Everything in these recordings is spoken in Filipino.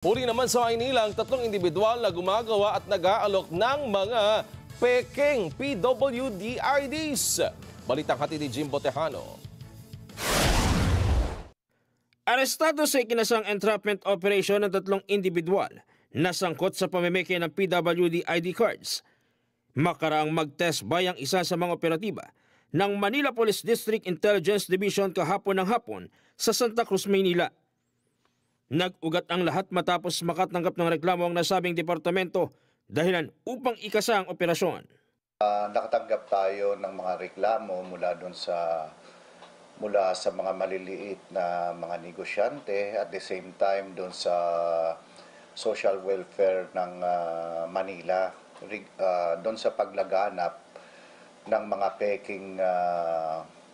Huli naman sa Maynila ang tatlong individual na gumagawa at nag-aalok ng mga peking PWD IDs. Balitang hatid ni Jimbo Tejano. Arestado sa ikinasang entrapment operation ng tatlong individual na sangkot sa pamimiki ng PWD ID cards. Makaraang mag-test by ang isa sa mga operatiba ng Manila Police District Intelligence Division kahapon ng hapon sa Santa Cruz, Maynila. Nag-ugat ang lahat matapos makatanggap ng reklamo ang nasabing departamento dahilan upang ikasa ang operasyon. Nakatanggap tayo ng mga reklamo mula sa mga maliliit na mga negosyante at the same time doon sa social welfare ng Manila doon sa paglaganap ng mga peking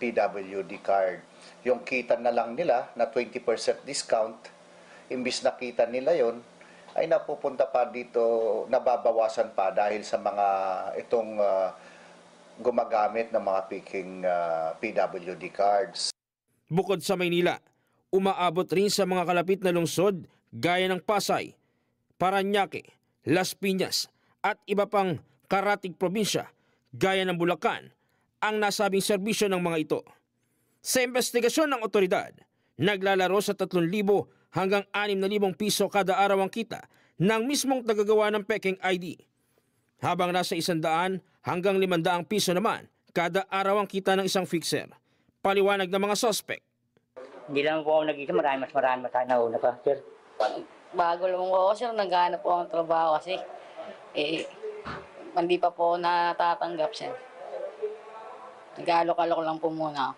PWD card. Yung kita na lang nila na 20% discount, imbis na kita nila yon ay napupunta pa dito, nababawasan pa dahil sa mga itong gumagamit ng mga peking PWD cards. Bukod sa Maynila, umaabot rin sa mga kalapit na lungsod gaya ng Pasay, Parañaque, Las Piñas at iba pang karatig probinsya gaya ng Bulacan ang nasabing serbisyo ng mga ito. Sa investigasyon ng otoridad, naglalaro sa 3,000 hanggang 6,000 piso kada araw ang kita ng mismong tagagawa ng peking ID. Habang nasa 100 hanggang 500 piso naman kada araw ang kita ng isang fixer. Paliwanag ng mga suspect. Hindi lang po ako nag-isa, marami nauna pa, sir. Bago lang po ako, sir, naghahanap po akong trabaho kasi hindi pa po natatanggap, sir. Nag-alok-alok lang po muna.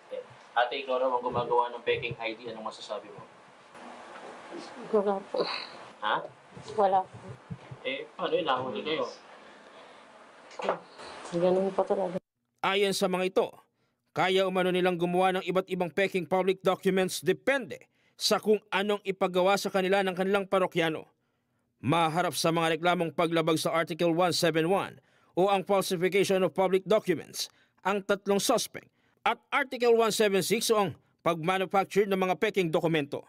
Ate, ikaw raw ang gumagawa ng peking ID. Anong masasabi mo? Wala po. Ha? Wala po. Paano yun? Nahuli kayo? Ganun po talaga. Ayon sa mga ito, kaya umano nilang gumawa ng iba't ibang peking public documents depende sa kung anong ipagawa sa kanila ng kanilang parokyano. Maharap sa mga reklamong paglabag sa Article 171 o ang falsification of public documents ang tatlong suspect at Article 176 o ang pag-manufacture ng mga peking dokumento.